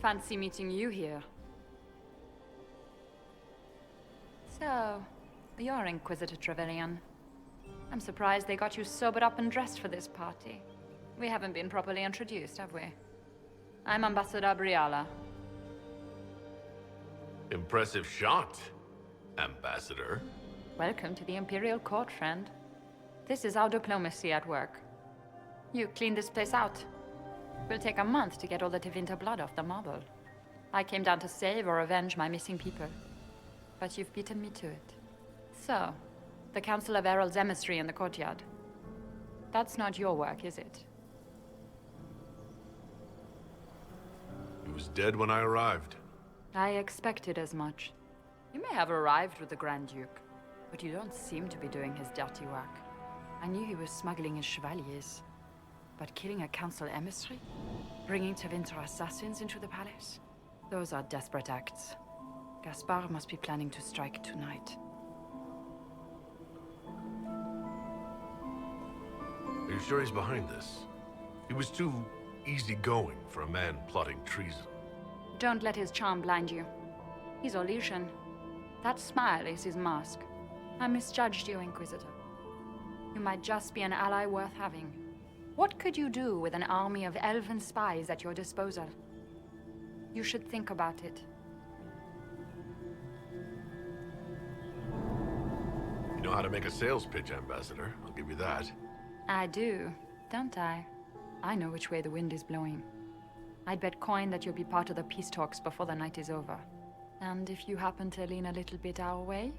Fancy meeting you here. So, you're Inquisitor Trevelyan. I'm surprised they got you sobered up and dressed for this party. We haven't been properly introduced, have we? I'm Ambassador Briala. Impressive shot, Ambassador. Welcome to the Imperial Court, friend. This is our diplomacy at work. You clean this place out. Will take a month to get all the Tevinter blood off the marble. I came down to save or avenge my missing people. But you've beaten me to it. So, the Council of Errol's emissary in the courtyard. That's not your work, is it? He was dead when I arrived. I expected as much. You may have arrived with the Grand Duke, but you don't seem to be doing his dirty work. I knew he was smuggling his chevaliers. But killing a council emissary? Bringing Tevinter assassins into the palace? Those are desperate acts. Gaspar must be planning to strike tonight. Are you sure he's behind this? He was too easygoing for a man plotting treason. Don't let his charm blind you. He's Orlesian. That smile is his mask. I misjudged you, Inquisitor. You might just be an ally worth having. What could you do with an army of elven spies at your disposal? You should think about it. You know how to make a sales pitch, Ambassador. I'll give you that. I do, don't I? I know which way the wind is blowing. I'd bet coin that you'll be part of the peace talks before the night is over. And if you happen to lean a little bit our way,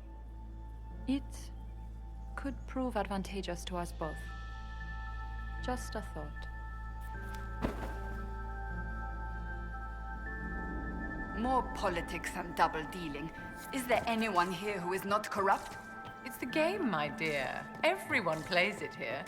it could prove advantageous to us both. Just a thought. More politics and double-dealing. Is there anyone here who is not corrupt? It's the game, my dear. Everyone plays it here.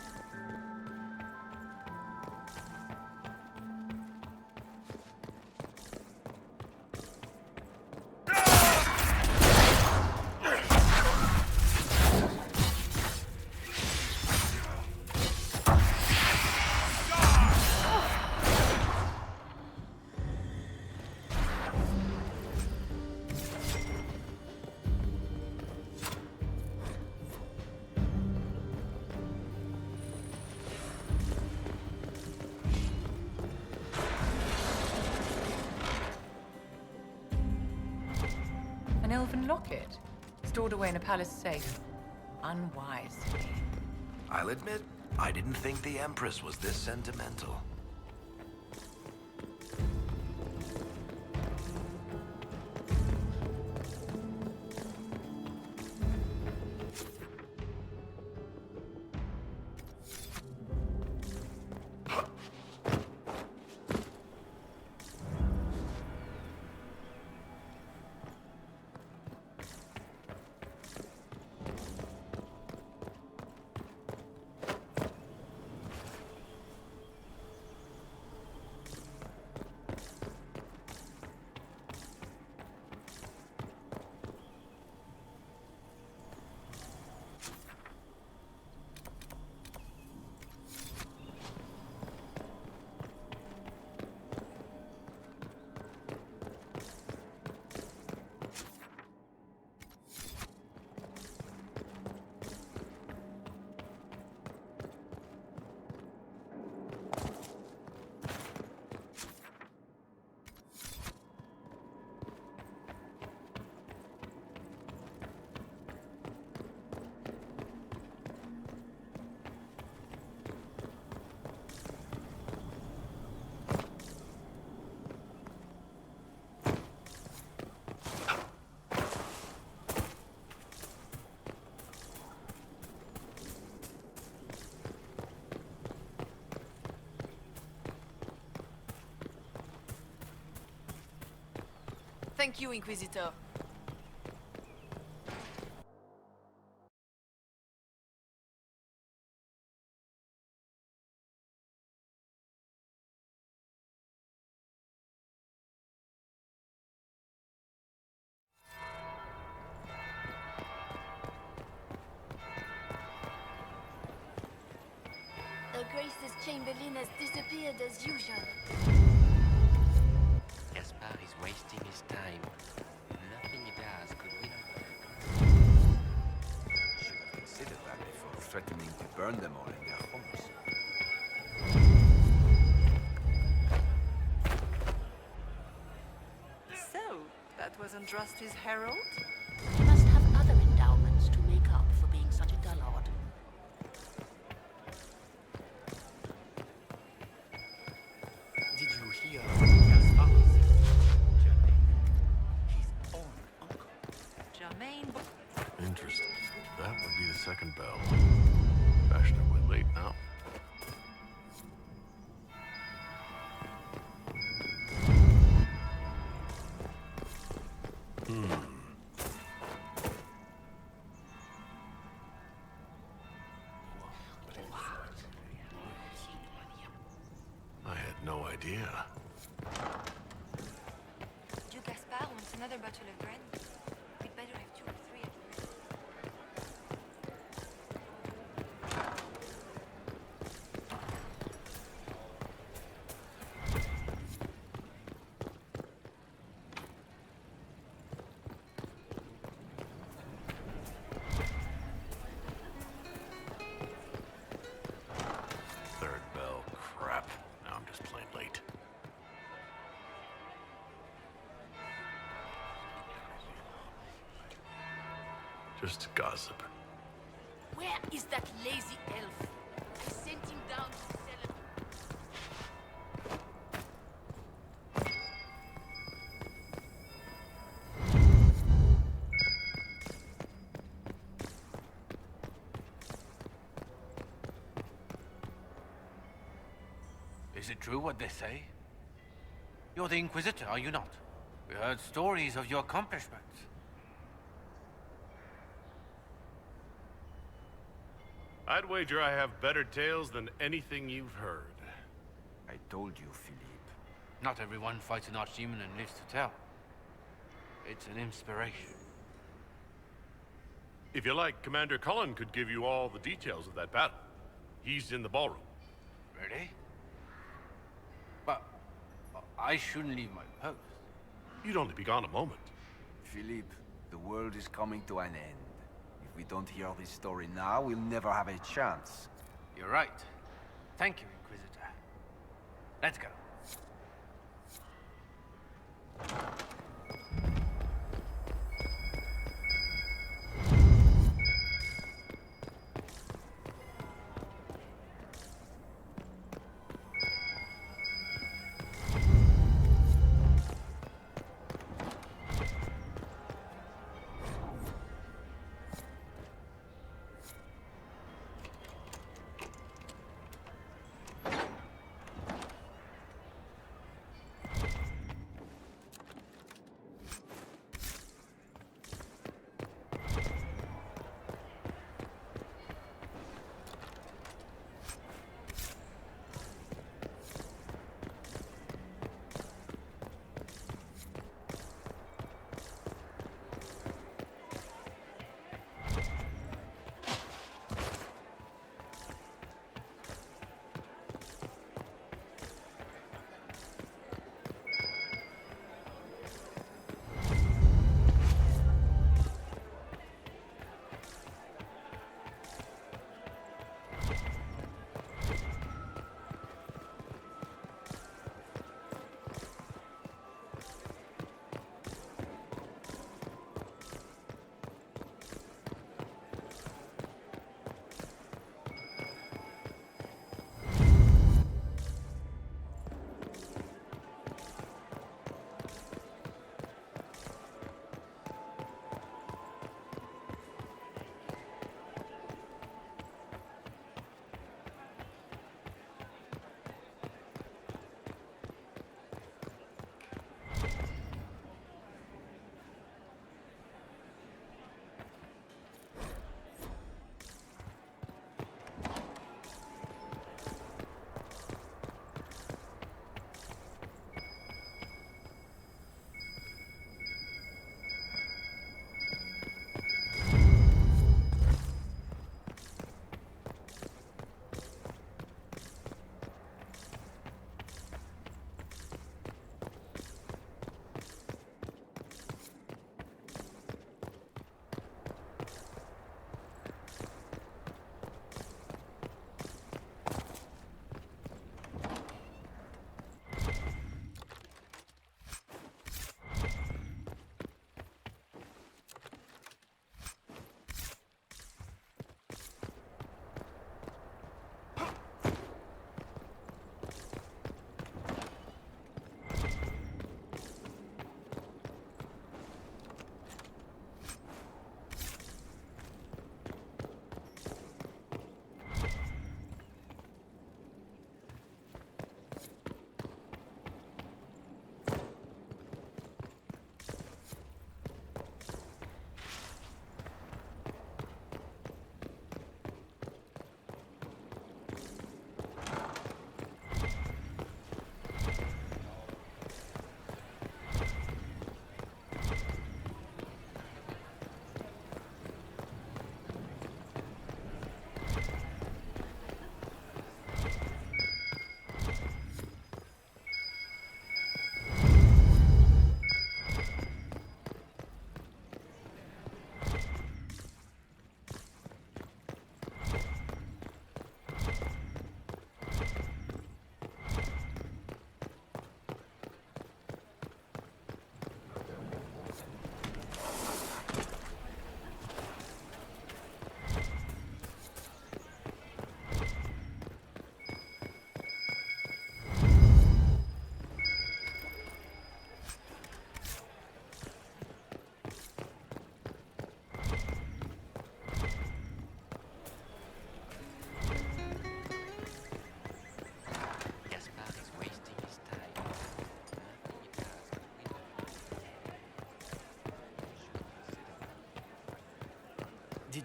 An elven locket, stored away in a palace safe. Unwise. I'll admit, I didn't think the Empress was this sentimental. Thank you, Inquisitor. Her Grace's Chamberlain has disappeared as usual. Gaspar wasting his time. Nothing he does could win him back. Should have considered that before threatening to burn them all in their homes. So, that wasn't Rusty's herald? He must have other endowments to make up for being such a dullard. Did you hear Gaspar's Germain? His own uncle. Germain... Interesting. That would be the second bell. Fashionably late now. I had no idea. Duke Gaspard wants another bottle of brandy. We'd better have 2 or 3 of them. Third bell. Crap. Now I'm just plain late. Just gossip. Where is that lazy elf? I sent him down to celebrate. Is it true what they say? You're the Inquisitor, are you not? We heard stories of your accomplishments. I'd wager I have better tales than anything you've heard. I told you, Philippe. Not everyone fights an archdemon and lives to tell. It's an inspiration. If you like, Commander Cullen could give you all the details of that battle. He's in the ballroom. Really? But I shouldn't leave my post. You'd only be gone a moment. Philippe, the world is coming to an end. If we don't hear this story now, we'll never have a chance. You're right. Thank you, Inquisitor. Let's go.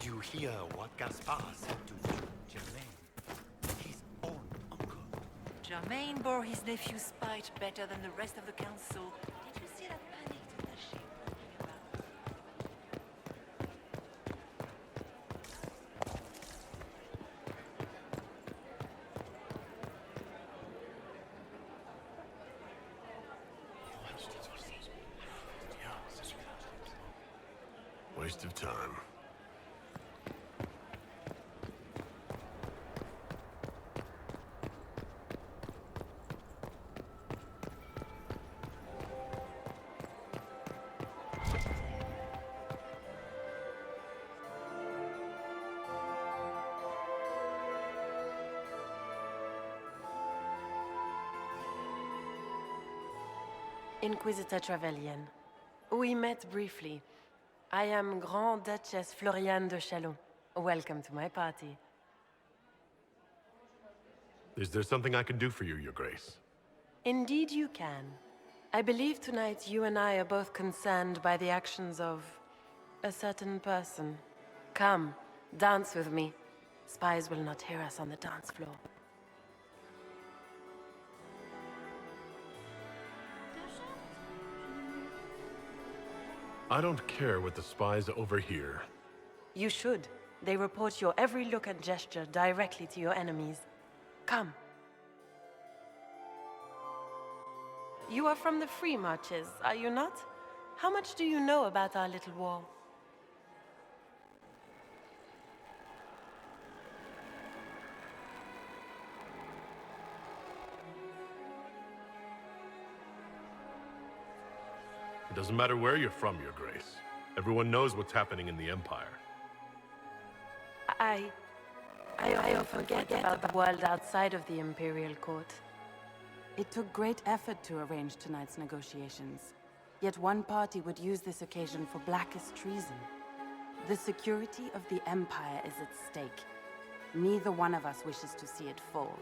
Did you hear what Gaspard said to Germain? His own uncle. Germain bore his nephew's spite better than the rest of the council. Did you see that panicked with that ship walking about? Waste of time. Inquisitor Trevelyan. We met briefly. I am Grand Duchess Floriane de Chalon. Welcome to my party. Is there something I can do for you, Your Grace? Indeed you can. I believe tonight you and I are both concerned by the actions of a certain person. Come, dance with me. Spies will not hear us on the dance floor. I don't care what the spies overhear. You should. They report your every look and gesture directly to your enemies. Come. You are from the Free Marches, are you not? How much do you know about our little war? It doesn't matter where you're from, Your Grace. Everyone knows what's happening in the Empire. I often forget about the world outside of the Imperial Court. It took great effort to arrange tonight's negotiations. Yet one party would use this occasion for blackest treason. The security of the Empire is at stake. Neither one of us wishes to see it fall.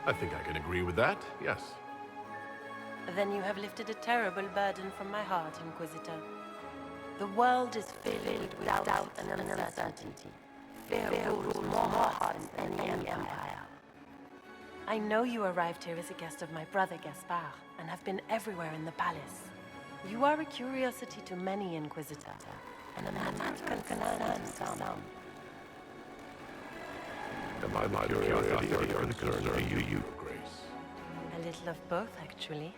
I think I can agree with that, yes. Then you have lifted a terrible burden from my heart, Inquisitor. The world is filled with doubt and uncertainty. Fear rules more hearts than any empire. I know you arrived here as a guest of my brother Gaspard, and have been everywhere in the palace. You are a curiosity to many, Inquisitor, and a matter of concern to some. Am I my curiosity or concern are you, Grace? A little of both, actually.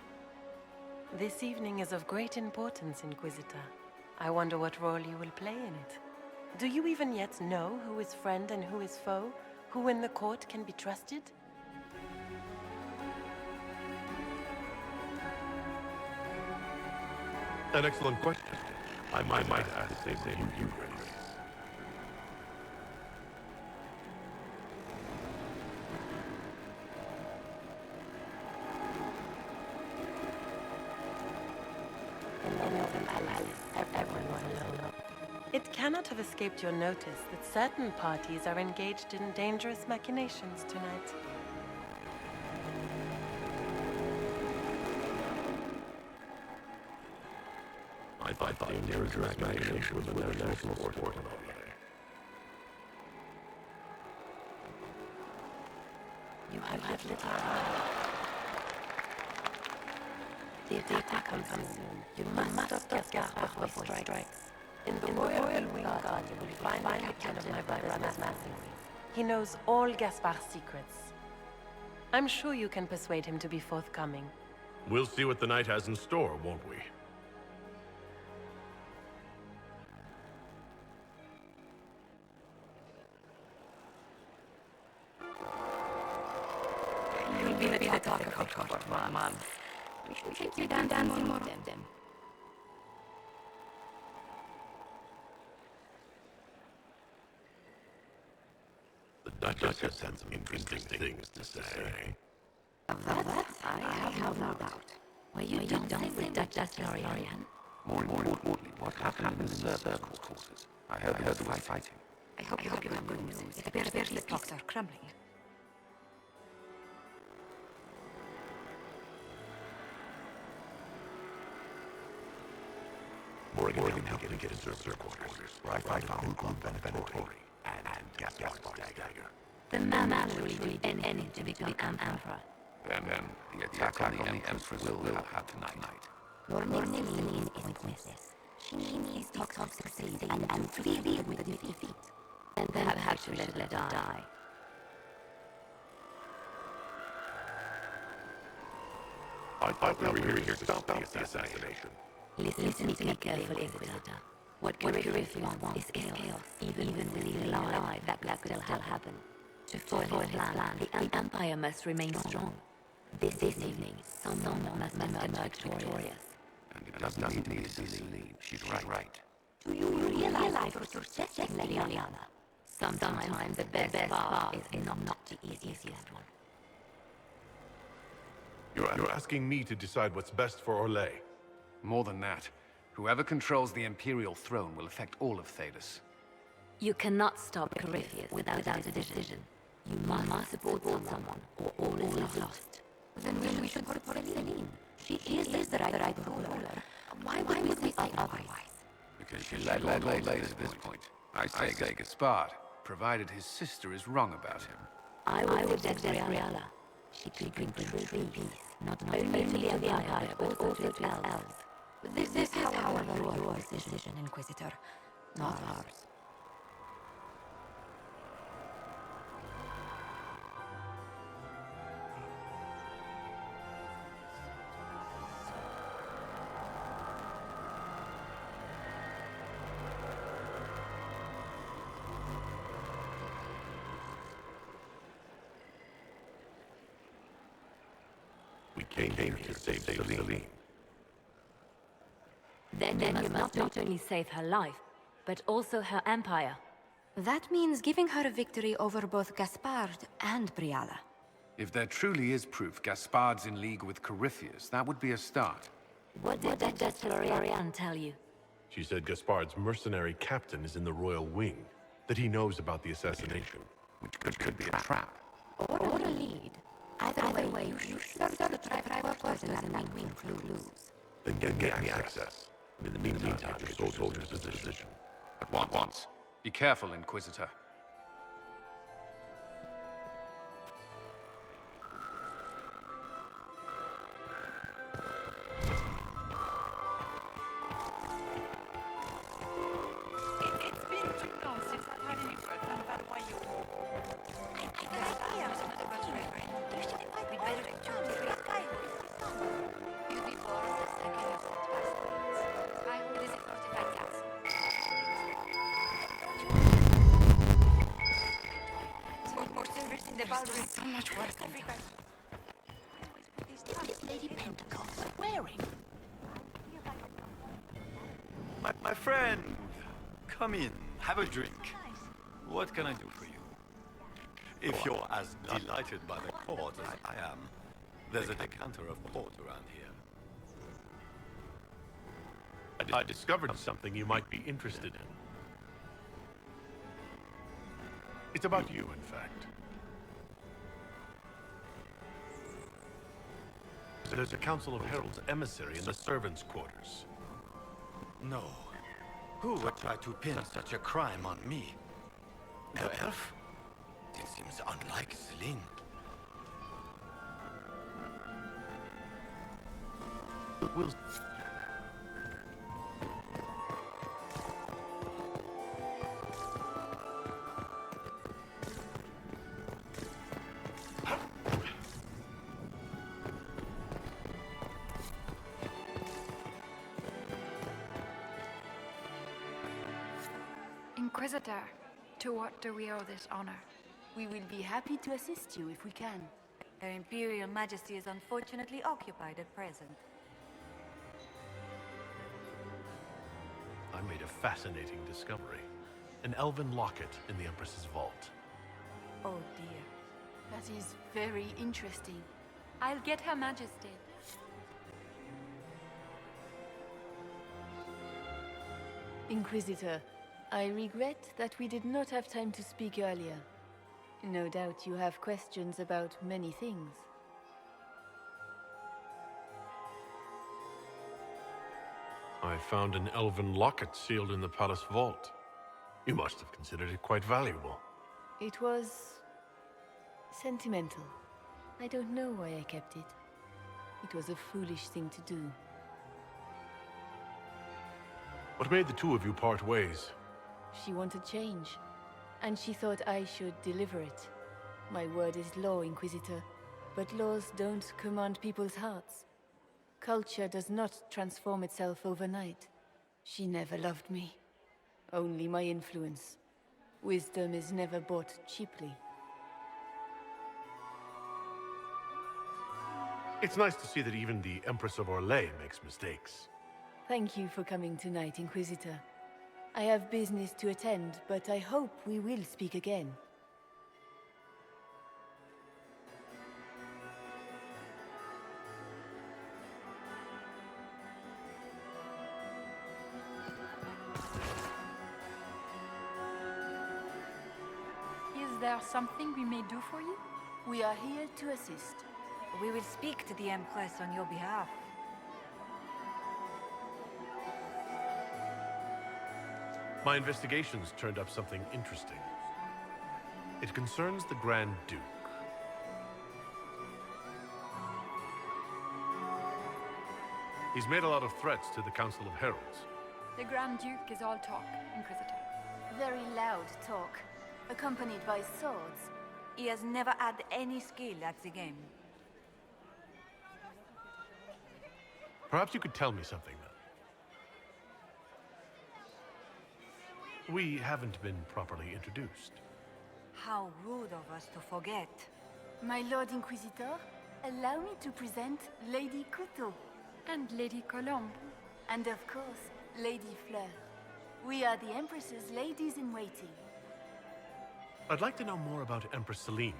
This evening is of great importance, Inquisitor. I wonder what role you will play in it. Do you even yet know who is friend and who is foe? Who in the court can be trusted? An excellent question. I might ask the same you, Grace. It cannot have escaped your notice that certain parties are engaged in dangerous machinations tonight. I thought the dangerous machination was with their national support. You have little time. The attack comes soon. You must stop Gaspard before he strikes. In the Royal Wing Guard, you will find the captain of my brother's massacre. He knows all Gaspard's secrets. I'm sure you can persuade him to be forthcoming. We'll see what the night has in store, won't we? You'll be the talk of the court, Mom. We should take you down more of them. The Duchess has some interesting things to say. Of that, I have no doubt. Well, you don't think Duchess Florian? More importantly, what happened in the Salvando courses? I heard there was fighting. I hope you have good news. It appears the talks are crumbling. Morgan helped me get into their quarters, where I found Venatori and Gaspard's dagger. The man will read anything to become Emperor. Then the attack on the Empress will happen tonight. Your name is witness. She needs to succeed and to be with the defeat. And then perhaps we let her die. I thought we were here to stop the assassination. Listen to me carefully, Inquisitor. What Curious wants is chaos. Even believing alive that will still happen. To foil his plan, the Empire must remain strong. This evening, someone must emerge victorious. And it doesn't need to be easily. She's right. Do you realize what you're saying, Lady Oriana? Sometimes the best path is not the easiest one. You're asking me to decide what's best for Orlais. More than that, whoever controls the Imperial throne will affect all of Thedas. You cannot stop Corypheus without a decision. You must support someone, or all is lost. Then we should support Celine. She is the right ruler. Why would we say otherwise? Because she led us to this point. I say Gaspard, provided his sister is wrong about him. I would suggest Briala. She could bring true peace, not only to the Empire, but also to elves. This is, however, your decision, Inquisitor, not ours. We came here to save Celine. Then you must not only save her life, but also her empire. That means giving her a victory over both Gaspard and Briala. If there truly is proof Gaspard's in league with Corypheus, that would be a start. What did Oriana tell you? She said Gaspard's mercenary captain is in the royal wing, that he knows about the assassination. Which could be a trap. Or a lead. Either way, you should start to try private person and win clues. Then get me access. In the meantime, get your soldiers in position. At once. Be careful, Inquisitor. It's been too long since I've had any word from Valwayo. I got ideas another battle reference. We'd better return to the sky. You'll be bored the second you've walked past the gates. I will visit fortified castle. More silvers in the bowl is so much worse than everybody. Lady Pentecost wearing? My friend, come in, have a drink. What can I do for you? If you're as delighted by the court as I am, there's a decanter of port around here. I discovered something you might be interested in. It's about you, in fact. There's a Council of Heralds emissary in the servants' quarters. No. Who would try to pin such a crime on me? The elf? It seems unlike Celine. We'll... Inquisitor, to what do we owe this honor? We will be happy to assist you if we can. Her Imperial Majesty is unfortunately occupied at present. I made a fascinating discovery. An elven locket in the Empress's vault. Oh dear. That is very interesting. I'll get Her Majesty. Inquisitor, I regret that we did not have time to speak earlier. No doubt you have questions about many things. I found an elven locket sealed in the palace vault. You must have considered it quite valuable. It was sentimental. I don't know why I kept it. It was a foolish thing to do. What made the two of you part ways? She wanted change, and she thought I should deliver it. My word is law, Inquisitor, but laws don't command people's hearts. Culture does not transform itself overnight. She never loved me. Only my influence. Wisdom is never bought cheaply. It's nice to see that even the Empress of Orlais makes mistakes. Thank you for coming tonight, Inquisitor. I have business to attend, but I hope we will speak again. Is there something we may do for you? We are here to assist. We will speak to the Empress on your behalf. My investigations turned up something interesting. It concerns the Grand Duke. He's made a lot of threats to the Council of Heralds. The Grand Duke is all talk, Inquisitor. Very loud talk, accompanied by swords. He has never had any skill at the game. Perhaps you could tell me something, then. We haven't been properly introduced. How rude of us to forget. My Lord Inquisitor, allow me to present Lady Couteau. And Lady Colombe. And of course, Lady Fleur. We are the Empress's ladies-in-waiting. I'd like to know more about Empress Celine.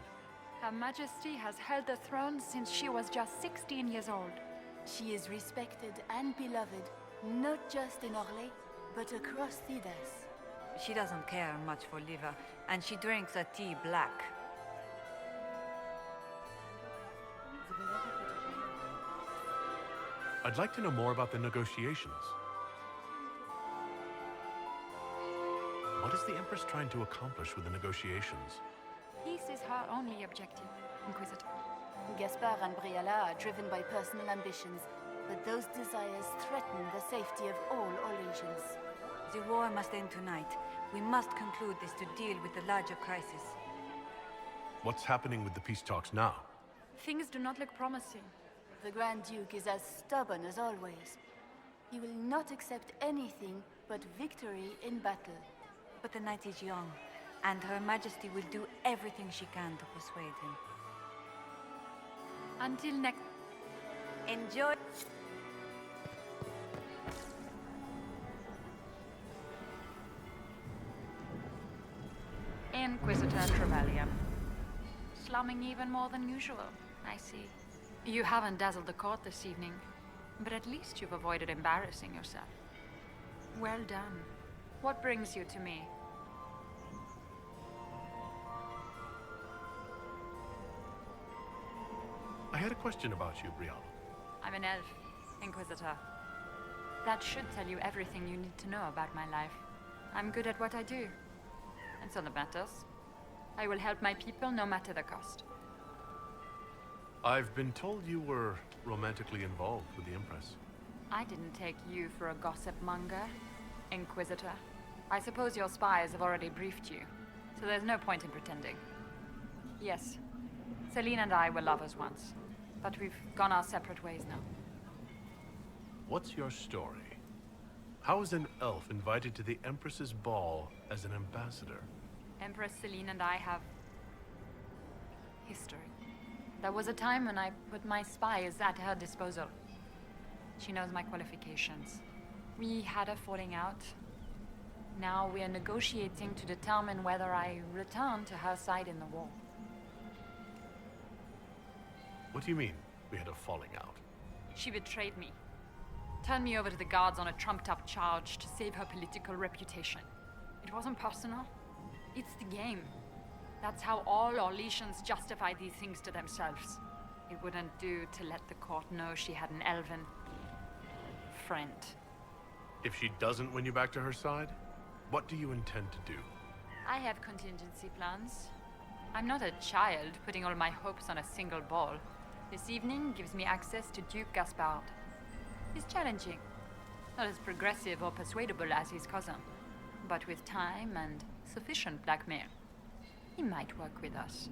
Her Majesty has held the throne since she was just 16 years old. She is respected and beloved, not just in Orlais, but across Thedas. She doesn't care much for liver, and she drinks her tea black. I'd like to know more about the negotiations. What is the Empress trying to accomplish with the negotiations? Peace is her only objective, Inquisitor. Gaspard and Briala are driven by personal ambitions, but those desires threaten the safety of all Orlesians. The war must end tonight. We must conclude this to deal with the larger crisis. What's happening with the peace talks now? Things do not look promising. The Grand Duke is as stubborn as always. He will not accept anything but victory in battle. But the night is young, and Her Majesty will do everything she can to persuade him. Until next... Enjoy... Inquisitor Trevelyan. Slumming even more than usual, I see. You haven't dazzled the court this evening, but at least you've avoided embarrassing yourself. Well done. What brings you to me? I had a question about you, Brianna. I'm an elf, Inquisitor. That should tell you everything you need to know about my life. I'm good at what I do. And so that matters. I will help my people no matter the cost. I've been told you were romantically involved with the Empress. I didn't take you for a gossip monger, Inquisitor. I suppose your spies have already briefed you, so there's no point in pretending. Yes, Celine and I were lovers once, but we've gone our separate ways now. What's your story? How is an elf invited to the Empress's ball as an ambassador? Empress Celine and I have... history. There was a time when I put my spies at her disposal. She knows my qualifications. We had a falling out. Now we are negotiating to determine whether I return to her side in the war. What do you mean, we had a falling out? She betrayed me. Turned me over to the guards on a trumped-up charge to save her political reputation. It wasn't personal. It's the game. That's how all Orlesians justify these things to themselves. It wouldn't do to let the court know she had an elven friend. If she doesn't win you back to her side, what do you intend to do? I have contingency plans. I'm not a child putting all my hopes on a single ball. This evening gives me access to Duke Gaspard. He's challenging. Not as progressive or persuadable as his cousin, but with time and sufficient blackmail, he might work with us.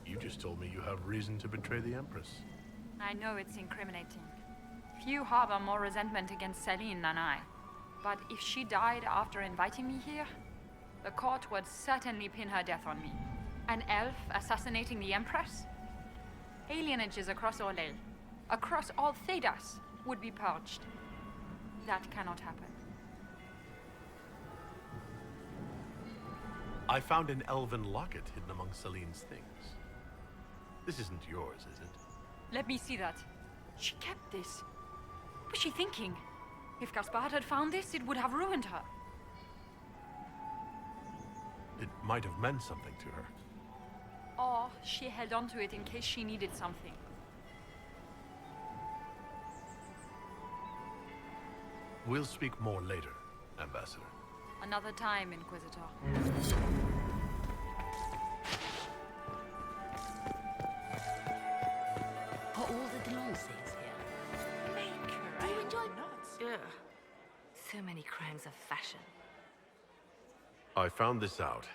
You just told me you have reason to betray the Empress. I know it's incriminating. Few harbor more resentment against Celine than I. But if she died after inviting me here, the court would certainly pin her death on me. An elf assassinating the Empress? Alienages across Orlais, across all Thedas, would be purged. That cannot happen. I found an elven locket hidden among Celine's things. This isn't yours, is it? Let me see that. She kept this. What was she thinking? If Gaspard had found this, it would have ruined her. It might have meant something to her. Or she held on to it in case she needed something. We'll speak more later, Ambassador. Another time, Inquisitor. Are all the Delancey's here? Maker, Do you I enjoy hope not. Ugh. So many crimes of fashion. I found this out.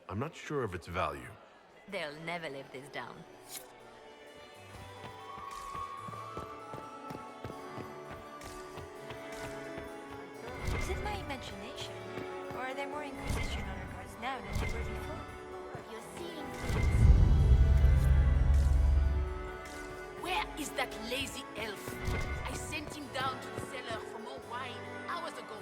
I'm not sure of its value. They'll never live this down. Is it my imagination? Or are there more Inquisition honor cards now than there were before? You're seeing things. Where is that lazy elf? I sent him down to the cellar for more wine hours ago.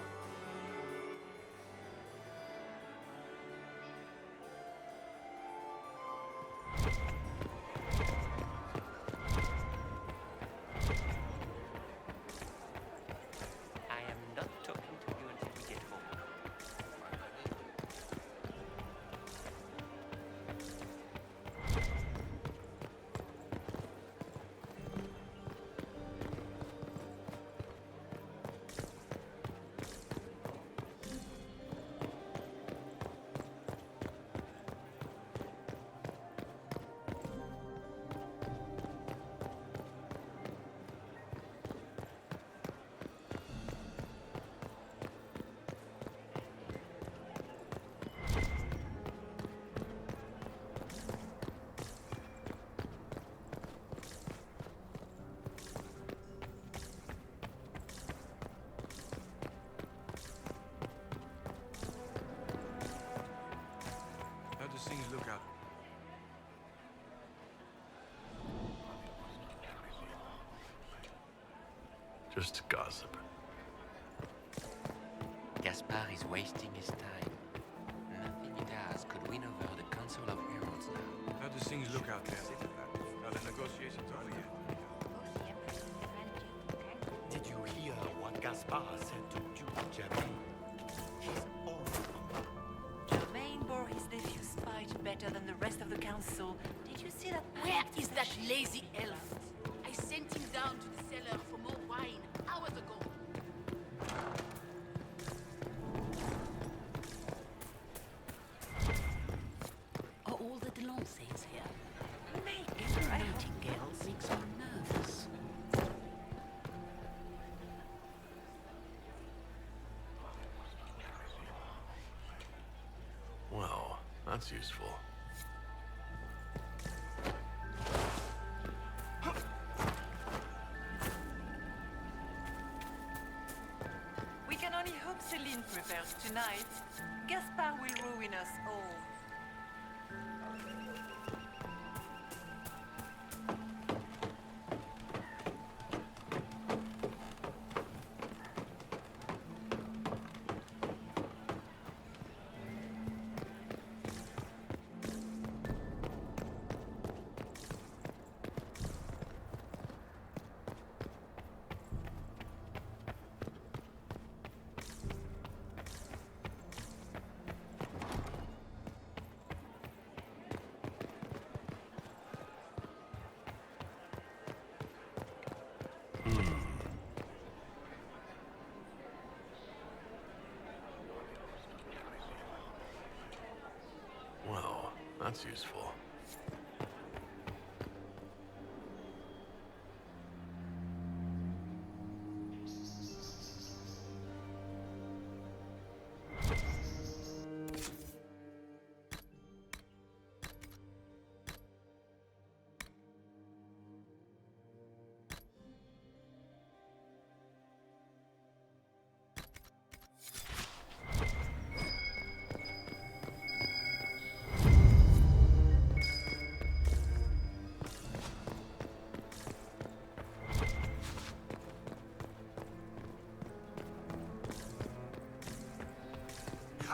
I am not talking to you until we get home. How do things look out? Just gossip. Gaspard is wasting his time. Nothing he does could win over the Council of Heralds now. How do things look out there? Are the negotiations over yet? Did you hear what Gaspard said to Duke Germain? He's horrible. Germain bore his nephew's spite better than the rest of the council. Did you see that? Where is that lazy elf? I sent him down to the cellar for more wine hours ago. Are all the Delancey's here? Maker, I hope Nightingale makes me nervous. Well, that's useful. We can only hope Celine prevails tonight. Gaspard will ruin us all. That's useful.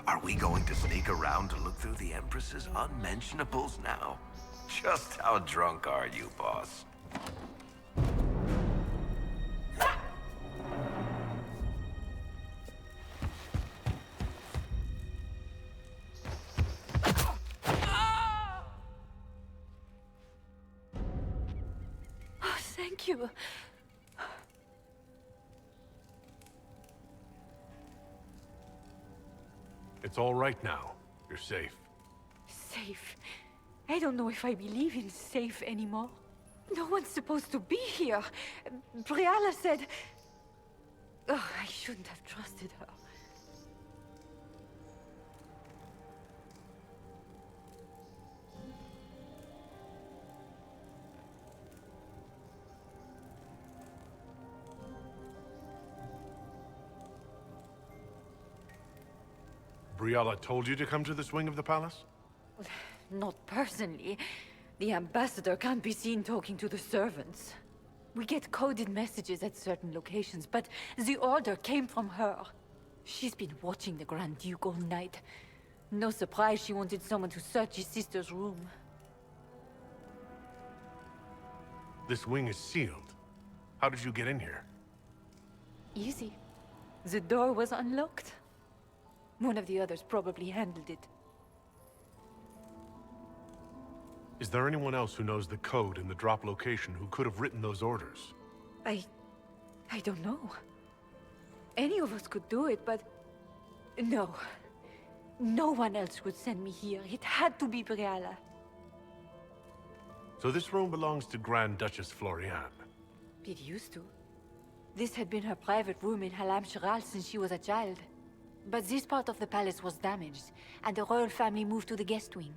Are we going to sneak around to look through the Empress's unmentionables now? Just how drunk are you, boss? Oh, thank you. It's all right now. You're safe. Safe? I don't know if I believe in safe anymore. No one's supposed to be here. Briala said... Oh, I shouldn't have trusted her. Briala told you to come to this wing of the palace? Not personally. The ambassador can't be seen talking to the servants. We get coded messages at certain locations, but the order came from her. She's been watching the Grand Duke all night. No surprise she wanted someone to search his sister's room. This wing is sealed. How did you get in here? Easy. The door was unlocked. One of the others probably handled it. Is there anyone else who knows the code and the drop location who could have written those orders? I don't know. Any of us could do it, but... No. No one else would send me here. It had to be Briala. So this room belongs to Grand Duchess Floriane. It used to. This had been her private room in Halam Shiral since she was a child. But this part of the palace was damaged, and the royal family moved to the guest wing.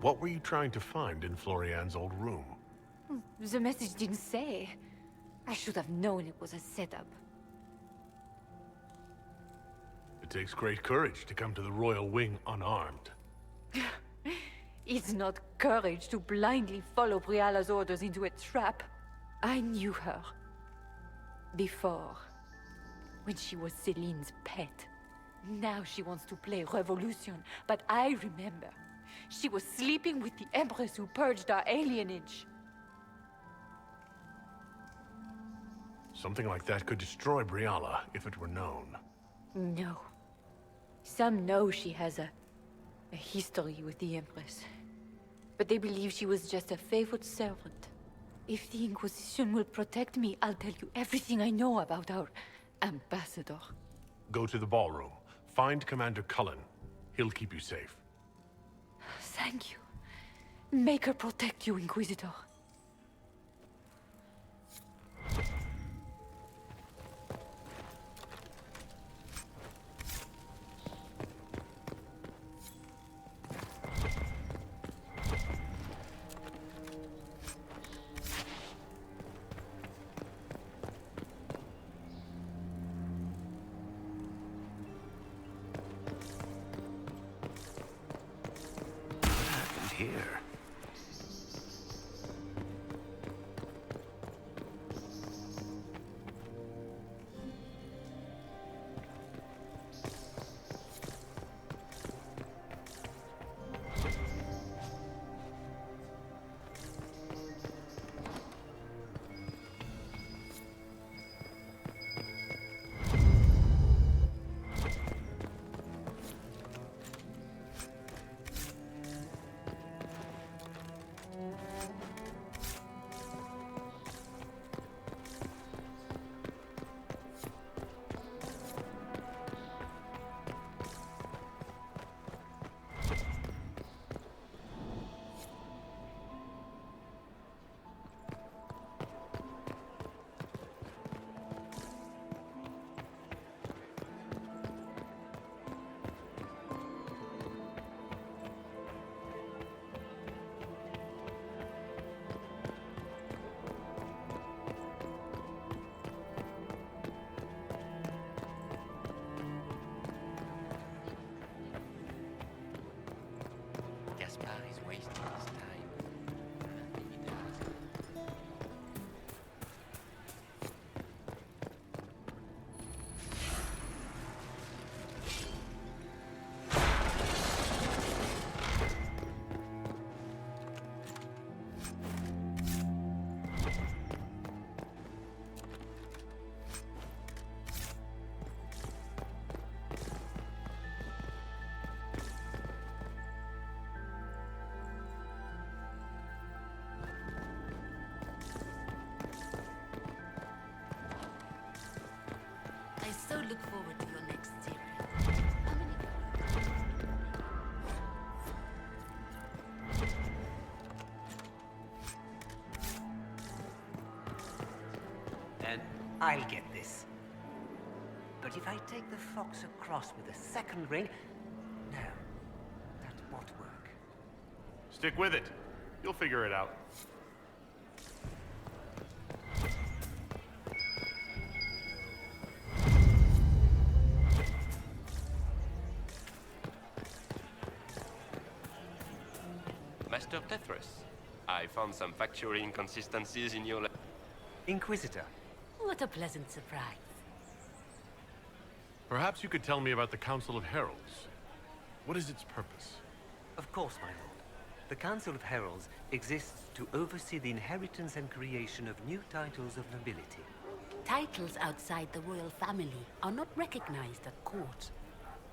What were you trying to find in Floriane's old room? The message didn't say. I should have known it was a setup. It takes great courage to come to the royal wing unarmed. It's not courage to blindly follow Briala's orders into a trap. I knew her. Before. When she was Celine's pet. Now she wants to play revolution, but I remember. She was sleeping with the Empress who purged our alienage. Something like that could destroy Briala if it were known. No. Some know she has a history with the Empress. But they believe she was just a favored servant. If the Inquisition will protect me, I'll tell you everything I know about our ambassador. Go to the ballroom. Find Commander Cullen. He'll keep you safe. Thank you. Make her protect you, Inquisitor. Here. I'll get this. But if I take the fox across with a second ring... No, that won't work. Stick with it. You'll figure it out. Master Tetris, I found some factual inconsistencies in your... Inquisitor. What a pleasant surprise. Perhaps you could tell me about the Council of Heralds. What is its purpose? Of course, my lord. The Council of Heralds exists to oversee the inheritance and creation of new titles of nobility. Titles outside the royal family are not recognized at court,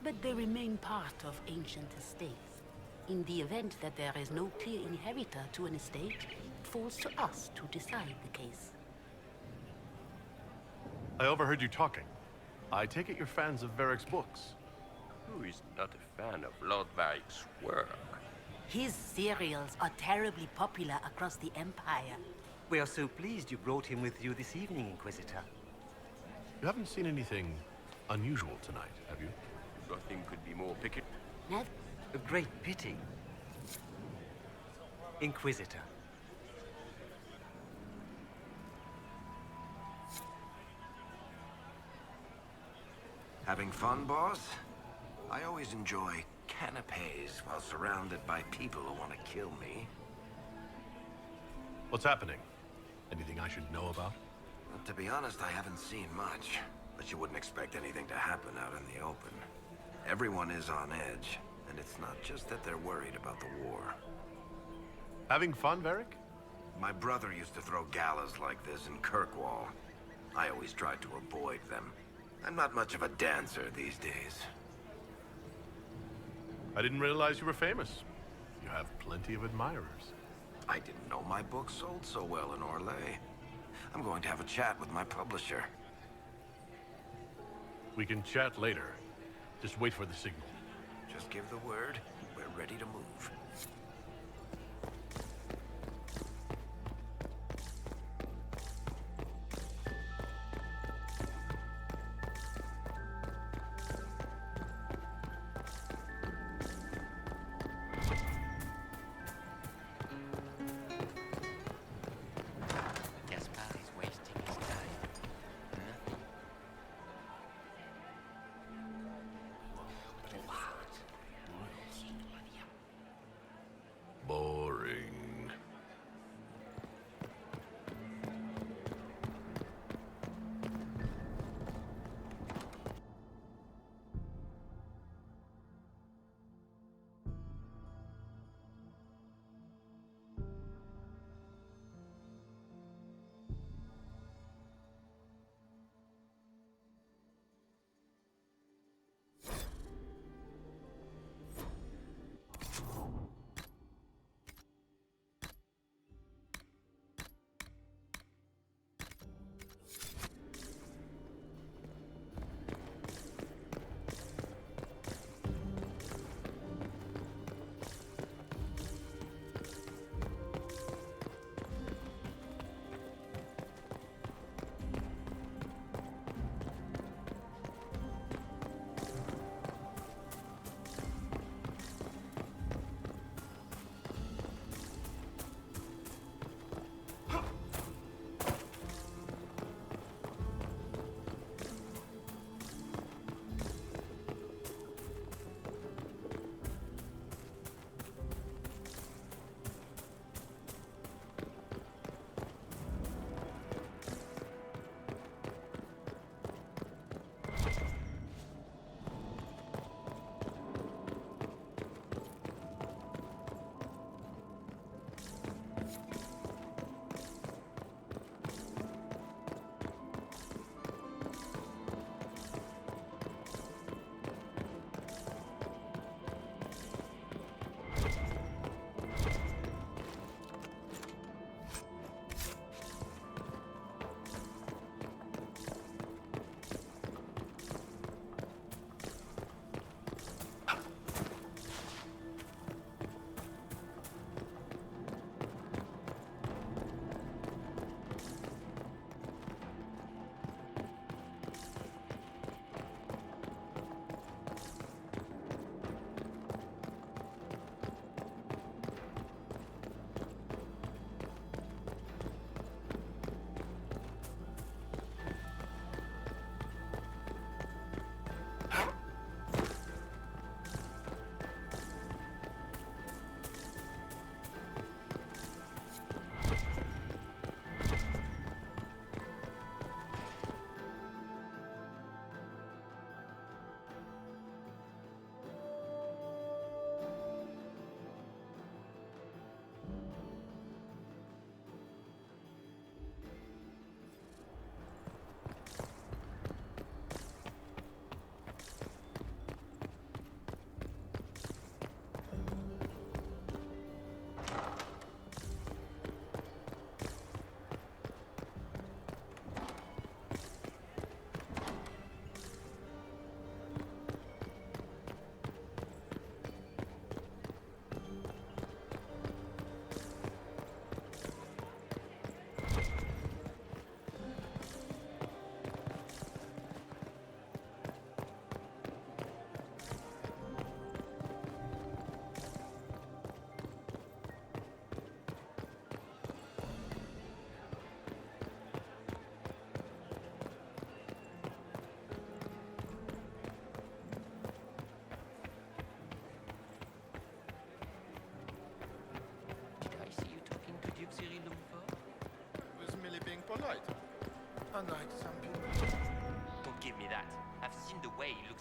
but they remain part of ancient estates. In the event that there is no clear inheritor to an estate, it falls to us to decide the case. I overheard you talking. I take it you're fans of Varric's books. Who is not a fan of Lord Varric's work? His serials are terribly popular across the Empire. We are so pleased you brought him with you this evening, Inquisitor. You haven't seen anything unusual tonight, have you? Nothing could be more picky. Never. A great pity. Inquisitor. Having fun, boss? I always enjoy canapes while surrounded by people who want to kill me. What's happening? Anything I should know about? Well, to be honest, I haven't seen much. But you wouldn't expect anything to happen out in the open. Everyone is on edge, and it's not just that they're worried about the war. Having fun, Varric? My brother used to throw galas like this in Kirkwall. I always tried to avoid them. I'm not much of a dancer these days. I didn't realize you were famous. You have plenty of admirers. I didn't know my book sold so well in Orlais. I'm going to have a chat with my publisher. We can chat later. Just wait for the signal. Just give the word. We're ready to move. Gaspard is wasting his time. Nothing.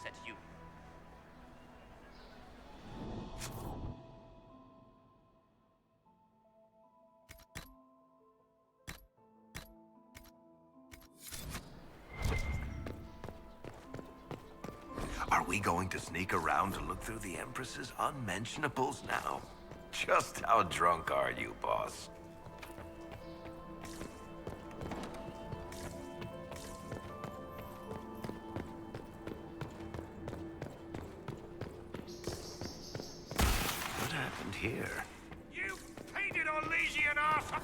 at you. Are we going to sneak around to look through the Empress's unmentionables now? Just how drunk are you, boss? What happened here? You painted Orlesian arsehole!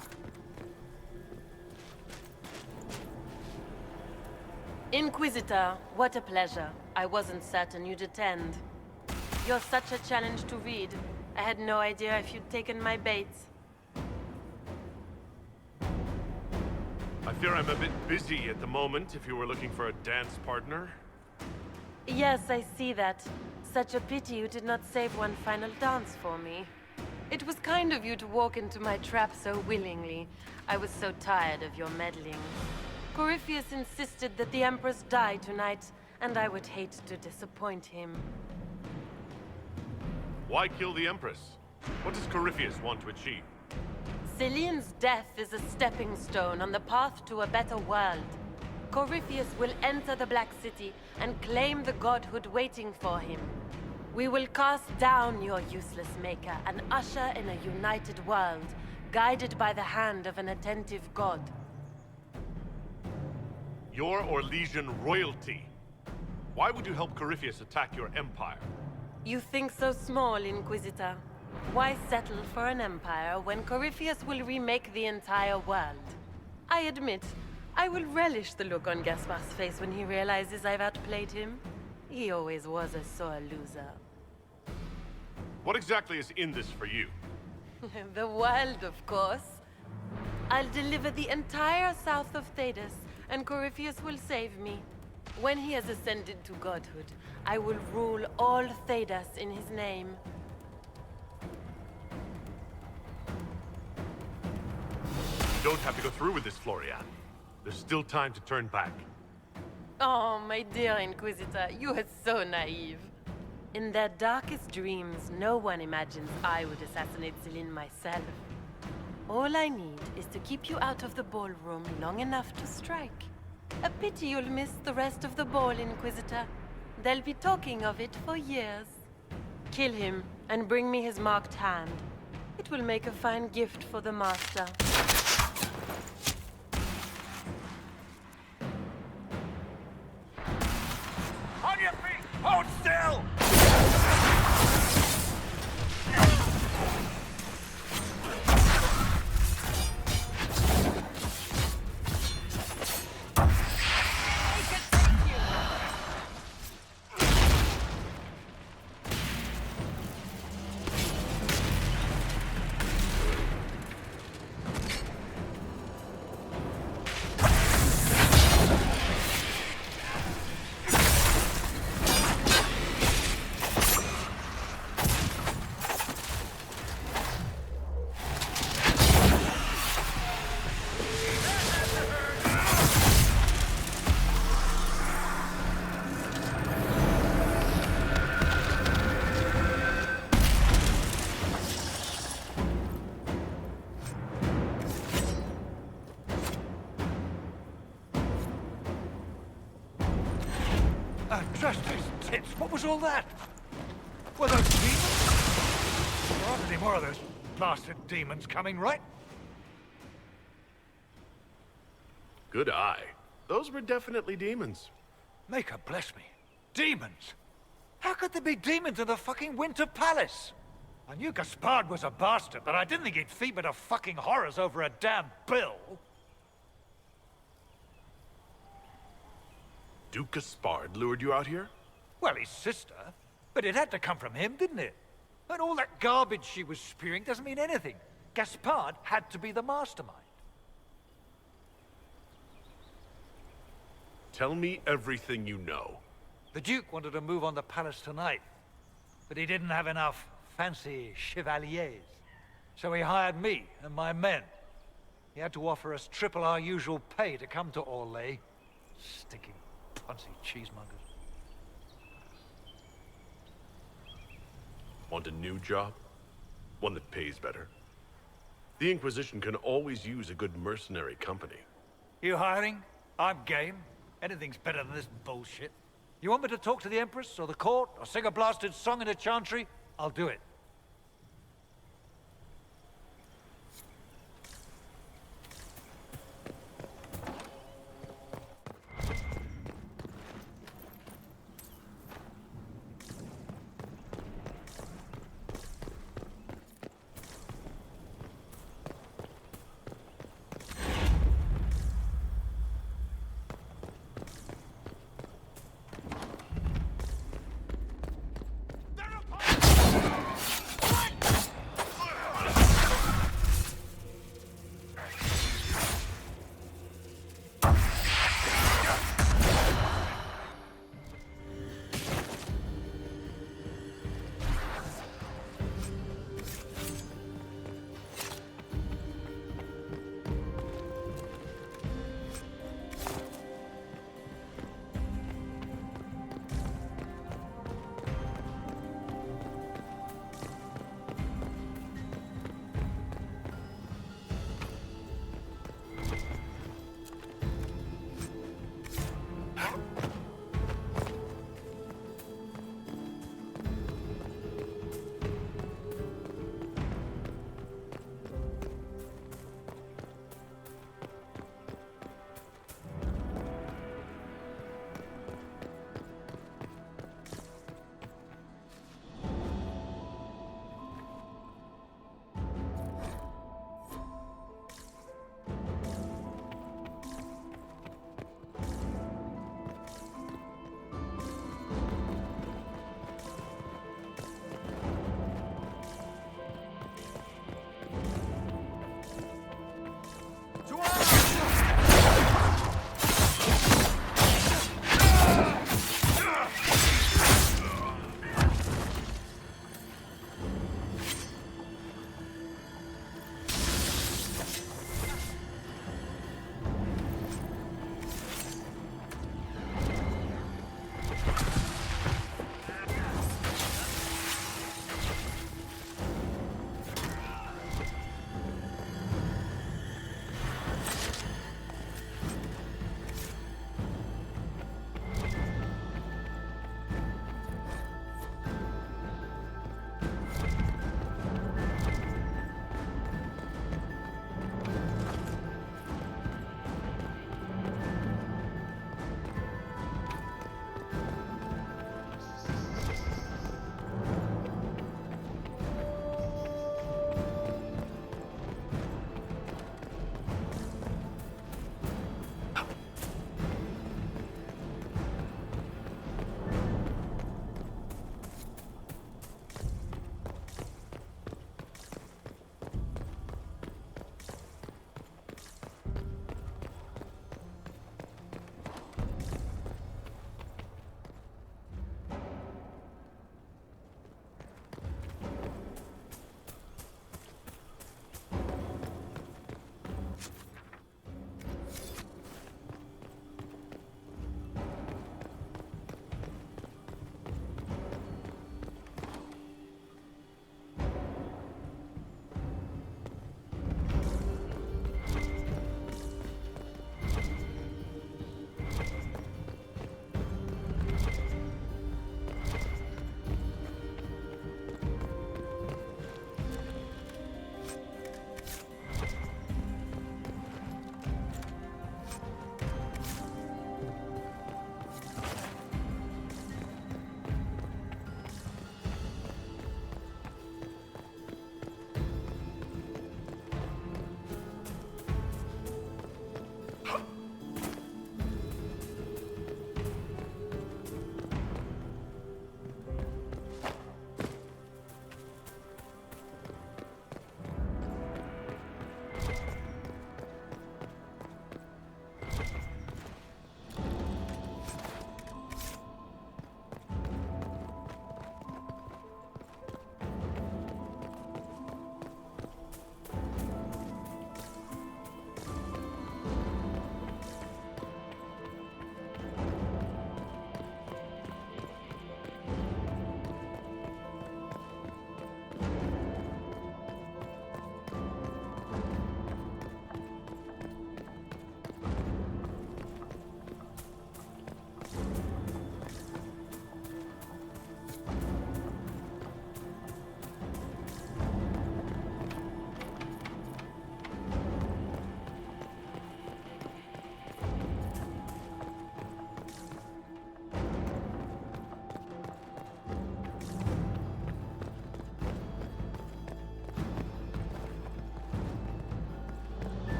Inquisitor, what a pleasure. I wasn't certain you'd attend. You're such a challenge to read. I had no idea if you'd taken my bait. I fear I'm a bit busy at the moment if you were looking for a dance partner. Yes, I see that. Such a pity you did not save one final dance for me. It was kind of you to walk into my trap so willingly. I was so tired of your meddling. Corypheus insisted that the Empress die tonight, and I would hate to disappoint him. Why kill the Empress? What does Corypheus want to achieve? Celine's death is a stepping stone on the path to a better world. Corypheus will enter the Black City and claim the godhood waiting for him. We will cast down your useless maker and usher in a united world, guided by the hand of an attentive god. You're Orlesian royalty. Why would you help Corypheus attack your empire? You think so small, Inquisitor. Why settle for an empire when Corypheus will remake the entire world? I admit, I will relish the look on Gaspar's face when he realizes I've outplayed him. He always was a sore loser. What exactly is in this for you? The world, of course. I'll deliver the entire south of Thedas, and Corypheus will save me. When he has ascended to godhood, I will rule all Thedas in his name. You don't have to go through with this, Florian. There's still time to turn back. Oh, my dear Inquisitor, you are so naive. In their darkest dreams, no one imagines I would assassinate Celine myself. All I need is to keep you out of the ballroom long enough to strike. A pity you'll miss the rest of the ball, Inquisitor. They'll be talking of it for years. Kill him and bring me his marked hand. It will make a fine gift for the Master. On your feet! Hold still! Justice, tits, what was all that? Were those demons? There aren't any more of those bastard demons coming, right? Good eye. Those were definitely demons. Maker bless me. Demons? How could there be demons in the fucking Winter Palace? I knew Gaspard was a bastard, but I didn't think he'd feed me to fucking horrors over a damn bill. Duke Gaspard lured you out here? Well, his sister. But it had to come from him, didn't it? And all that garbage she was spewing doesn't mean anything. Gaspard had to be the mastermind. Tell me everything you know. The Duke wanted to move on the palace tonight, but he didn't have enough fancy chevaliers. So he hired me and my men. He had to offer us triple our usual pay to come to Orlais. Stinking Ponzi cheesemongers. Want a new job? One that pays better? The Inquisition can always use a good mercenary company. You hiring? I'm game. Anything's better than this bullshit. You want me to talk to the Empress, or the court, or sing a blasted song in a chantry? I'll do it.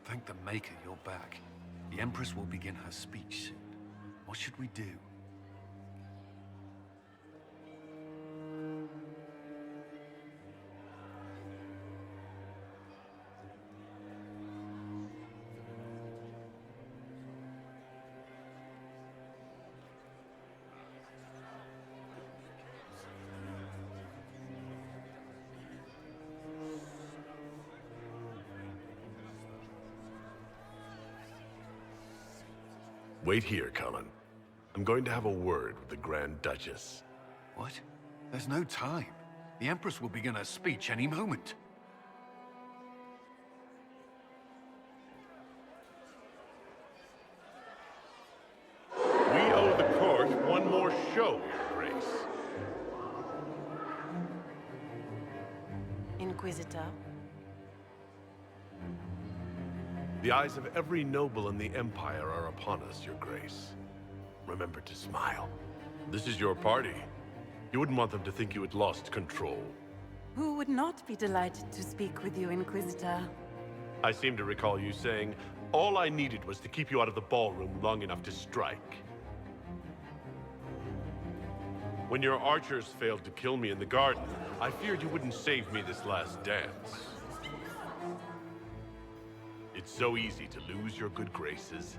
Thank the Maker you're back. The Empress will begin her speech soon. What should we do? Wait here, Cullen. I'm going to have a word with the Grand Duchess. What? There's no time. The Empress will begin her speech any moment. We owe the court one more show, Your Grace. Inquisitor? The eyes of every noble in the Empire are upon us, Your Grace. Remember to smile. This is your party. You wouldn't want them to think you had lost control. Who would not be delighted to speak with you, Inquisitor? I seem to recall you saying, all I needed was to keep you out of the ballroom long enough to strike. When your archers failed to kill me in the garden, I feared you wouldn't save me this last dance. It's so easy to lose your good graces.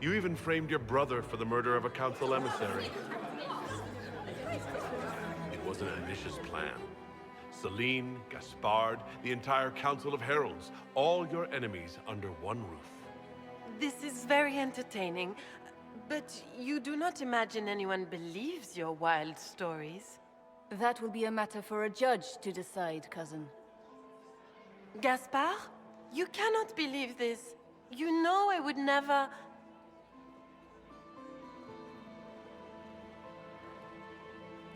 You even framed your brother for the murder of a council emissary. It was an ambitious plan. Celine, Gaspard, the entire Council of Heralds, all your enemies under one roof. This is very entertaining, but you do not imagine anyone believes your wild stories? That will be a matter for a judge to decide, cousin. Gaspard? You cannot believe this. You know I would never...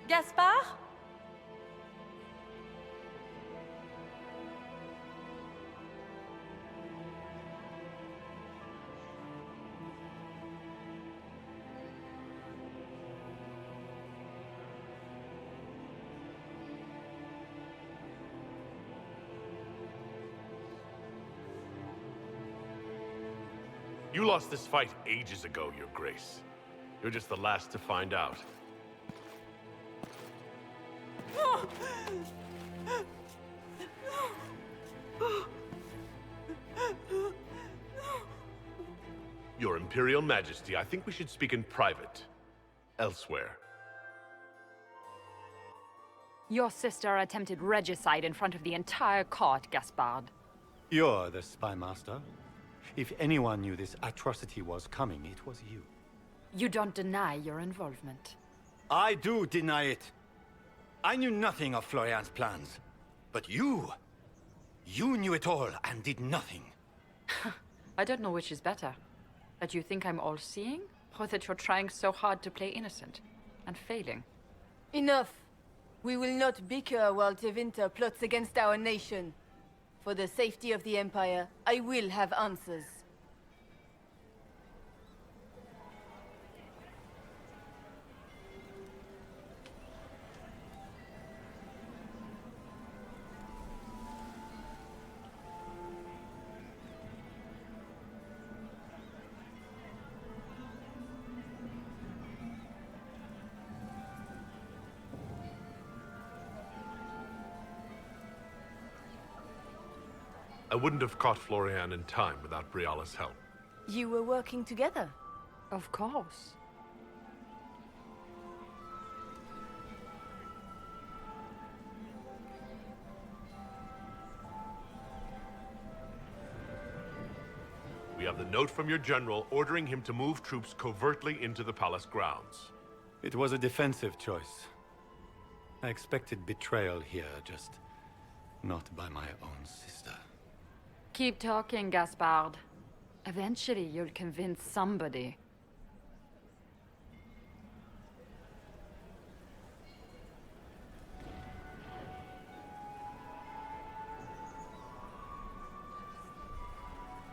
Gaspard? You lost this fight ages ago, Your Grace. You're just the last to find out. Your Imperial Majesty, I think we should speak in private. Elsewhere. Your sister attempted regicide in front of the entire court, Gaspard. You're the spy master. If anyone knew this atrocity was coming, it was you. You don't deny your involvement. I do deny it. I knew nothing of Florian's plans. But you knew it all and did nothing. I don't know which is better. That you think I'm all-seeing, or that you're trying so hard to play innocent and failing. Enough! We will not bicker while Tevinter plots against our nation. For the safety of the Empire, I will have answers. I wouldn't have caught Florian in time without Briala's help. You were working together? Of course. We have the note from your general ordering him to move troops covertly into the palace grounds. It was a defensive choice. I expected betrayal here, just not by my own sister. Keep talking, Gaspard. Eventually, you'll convince somebody.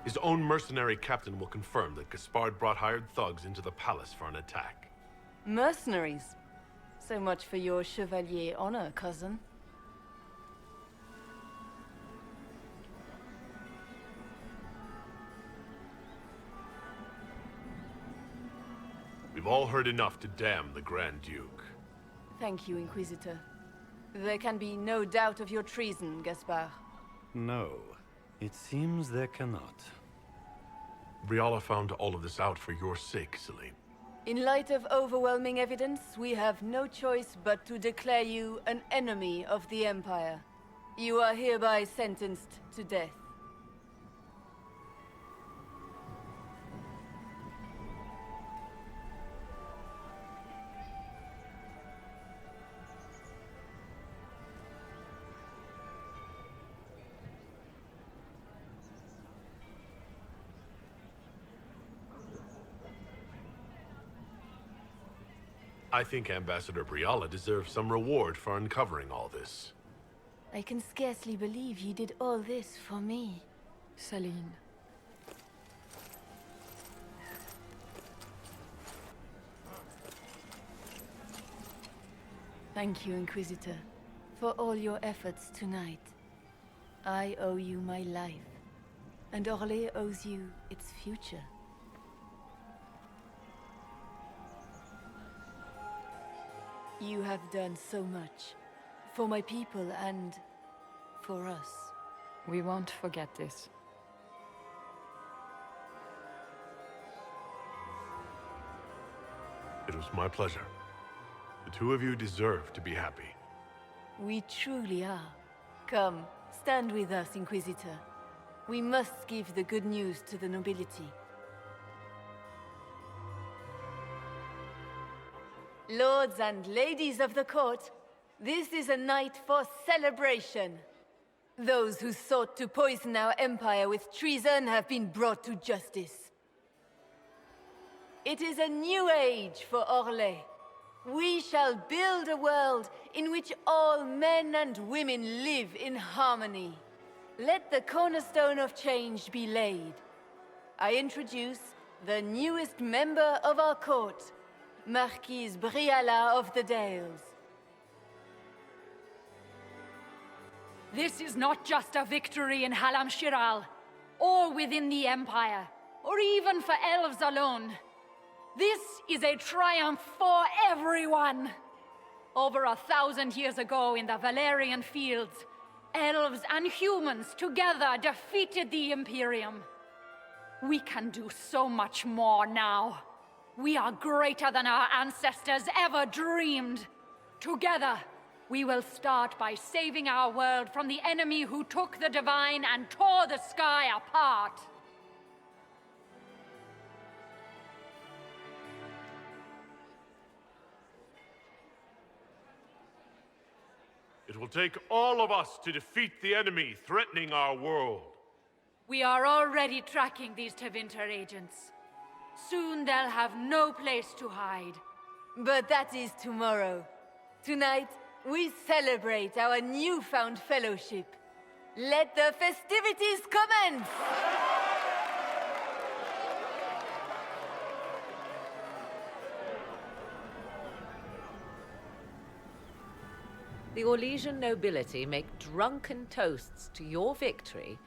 His own mercenary captain will confirm that Gaspard brought hired thugs into the palace for an attack. Mercenaries? So much for your chevalier honor, cousin. We've all heard enough to damn the Grand Duke. Thank you, Inquisitor. There can be no doubt of your treason, Gaspard. No, it seems there cannot. Briala found all of this out for your sake, Celine. In light of overwhelming evidence, we have no choice but to declare you an enemy of the Empire. You are hereby sentenced to death. I think Ambassador Briala deserves some reward for uncovering all this. I can scarcely believe you did all this for me. Celine. Thank you, Inquisitor, for all your efforts tonight. I owe you my life, and Orlais owes you its future. You have done so much. For my people and for us. We won't forget this. It was my pleasure. The two of you deserve to be happy. We truly are. Come, stand with us, Inquisitor. We must give the good news to the nobility. Lords and ladies of the court, this is a night for celebration. Those who sought to poison our empire with treason have been brought to justice. It is a new age for Orlais. We shall build a world in which all men and women live in harmony. Let the cornerstone of change be laid. I introduce the newest member of our court, Marquise Briala of the Dales. This is not just a victory in Halam Shiral, or within the Empire, or even for elves alone. This is a triumph for everyone! Over 1,000 years ago in the Valerian fields, elves and humans together defeated the Imperium. We can do so much more now. We are greater than our ancestors ever dreamed. Together, we will start by saving our world from the enemy who took the divine and tore the sky apart. It will take all of us to defeat the enemy threatening our world. We are already tracking these Tevinter agents. Soon they'll have no place to hide. But that is tomorrow. Tonight, we celebrate our newfound fellowship. Let the festivities commence! The Orlesian nobility make drunken toasts to your victory,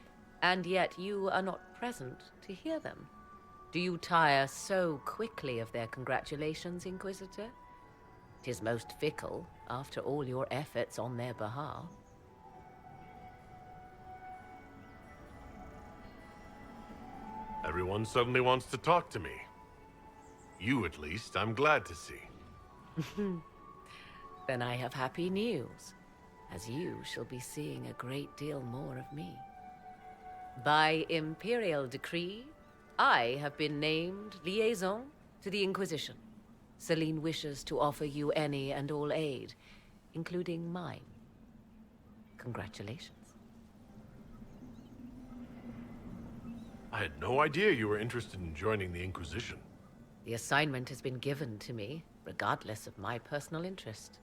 and yet you are not present to hear them. Do you tire so quickly of their congratulations, Inquisitor? 'Tis most fickle, after all your efforts on their behalf. Everyone suddenly wants to talk to me. You, at least, I'm glad to see. Then I have happy news, as you shall be seeing a great deal more of me. By Imperial decree, I have been named liaison to the Inquisition. Celine wishes to offer you any and all aid, including mine. Congratulations. I had no idea you were interested in joining the Inquisition. The assignment has been given to me, regardless of my personal interest.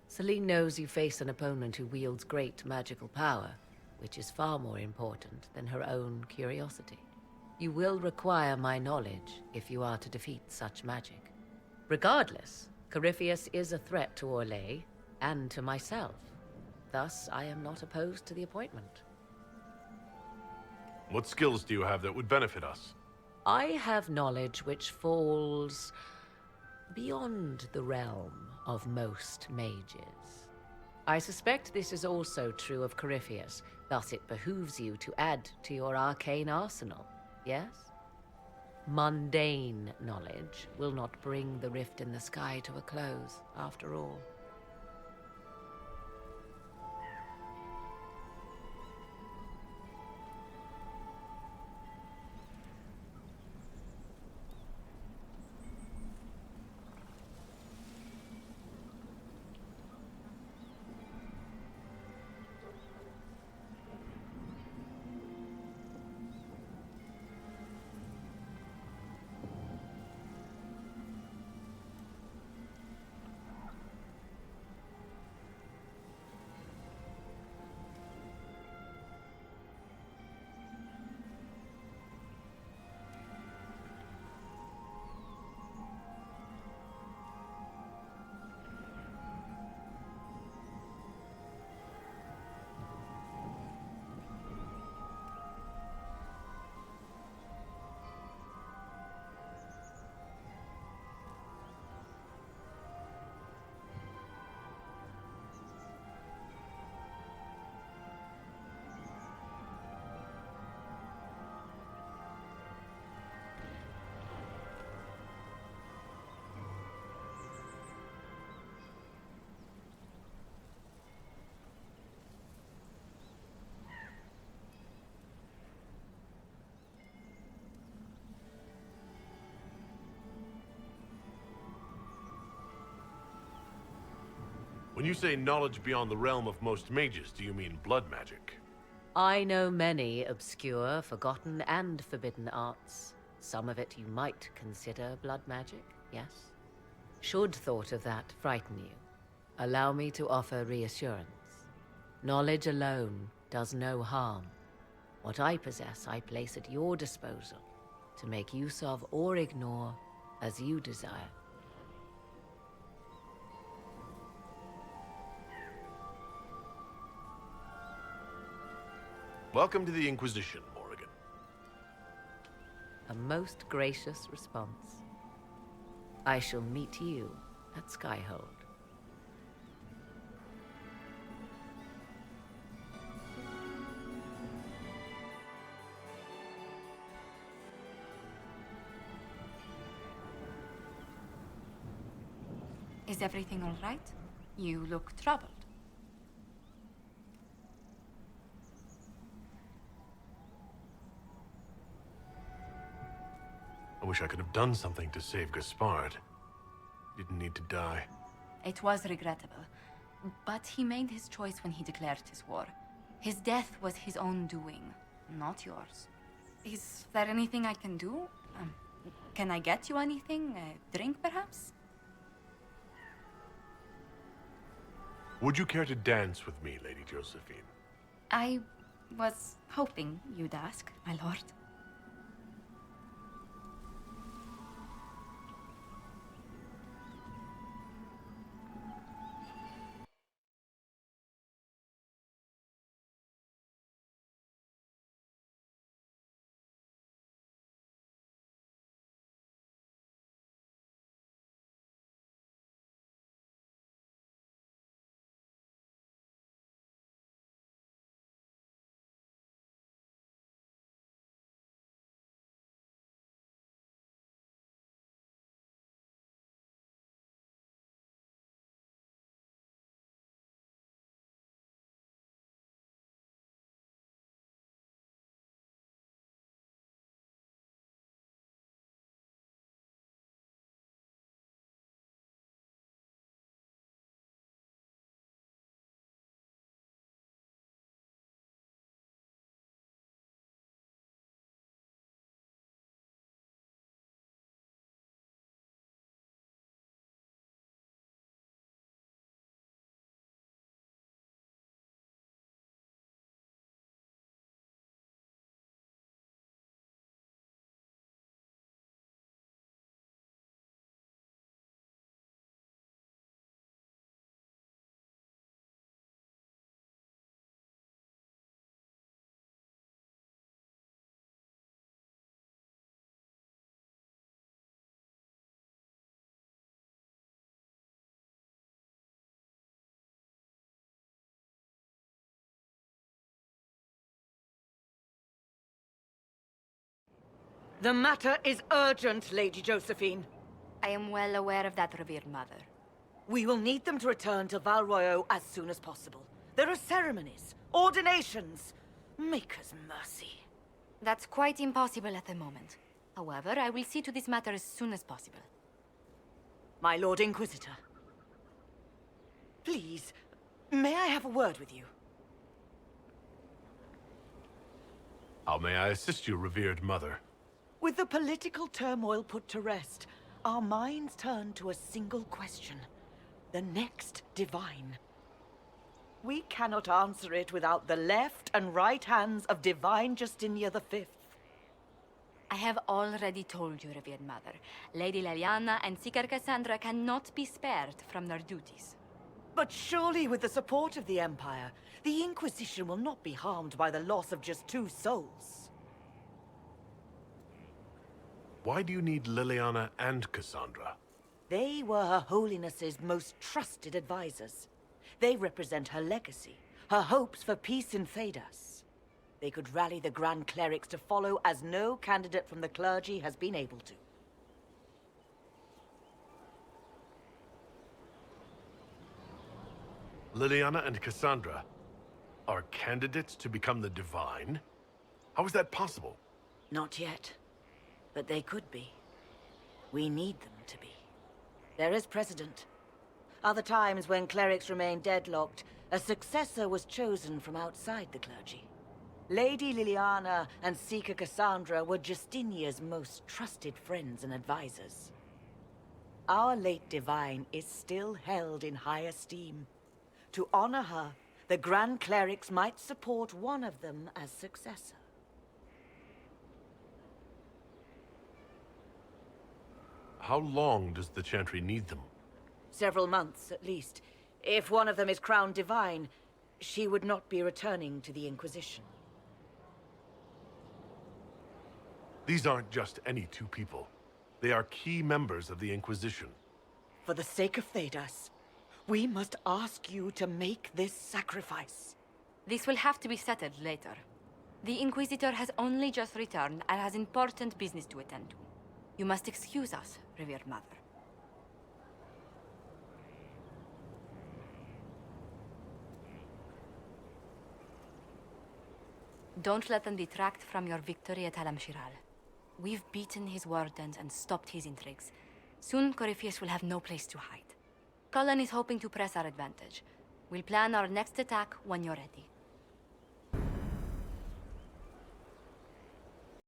Celine knows you face an opponent who wields great magical power, which is far more important than her own curiosity. You will require my knowledge if you are to defeat such magic. Regardless, Corypheus is a threat to Orlais and to myself. Thus, I am not opposed to the appointment. What skills do you have that would benefit us? I have knowledge which falls beyond the realm of most mages. I suspect this is also true of Corypheus, thus it behooves you to add to your arcane arsenal, yes? Mundane knowledge will not bring the rift in the sky to a close, after all. When you say knowledge beyond the realm of most mages, do you mean blood magic? I know many obscure, forgotten, and forbidden arts. Some of it you might consider blood magic, yes? Should thought of that frighten you, allow me to offer reassurance. Knowledge alone does no harm. What I possess, I place at your disposal to make use of or ignore as you desire. Welcome to the Inquisition, Morrigan. A most gracious response. I shall meet you at Skyhold. Is everything all right? You look troubled. I wish I could have done something to save Gaspard. He didn't need to die. It was regrettable, but he made his choice when he declared his war. His death was his own doing, not yours. Is there anything I can do? Can I get you anything? A drink, perhaps? Would you care to dance with me, Lady Josephine? I was hoping you'd ask, my lord. The matter is urgent, Lady Josephine. I am well aware of that, revered mother. We will need them to return to Val Royeaux as soon as possible. There are ceremonies, ordinations. Maker's mercy. That's quite impossible at the moment. However, I will see to this matter as soon as possible. My Lord Inquisitor. Please, may I have a word with you? How may I assist you, revered mother? With the political turmoil put to rest, our minds turn to a single question. The next divine. We cannot answer it without the left and right hands of Divine Justinia V. I have already told you, revered mother. Lady Leliana and Seeker Cassandra cannot be spared from their duties. But surely with the support of the Empire, the Inquisition will not be harmed by the loss of just 2 souls. Why do you need Liliana and Cassandra? They were Her Holiness's most trusted advisors. They represent her legacy, her hopes for peace in Thedas. They could rally the Grand Clerics to follow as no candidate from the clergy has been able to. Liliana and Cassandra are candidates to become the Divine? How is that possible? Not yet, but they could be. We need them to be. There is precedent. Other times when clerics remained deadlocked, a successor was chosen from outside the clergy. Lady Liliana and Seeker Cassandra were Justinia's most trusted friends and advisors. Our late Divine is still held in high esteem. To honor her, the Grand Clerics might support one of them as successor. How long does the Chantry need them? Several months, at least. If one of them is crowned divine, she would not be returning to the Inquisition. These aren't just any 2 people. They are key members of the Inquisition. For the sake of Thedas, we must ask you to make this sacrifice. This will have to be settled later. The Inquisitor has only just returned and has important business to attend to. You must excuse us, revered mother. Don't let them detract from your victory at Alam-Shiral. We've beaten his wardens and stopped his intrigues. Soon, Corypheus will have no place to hide. Cullen is hoping to press our advantage. We'll plan our next attack when you're ready.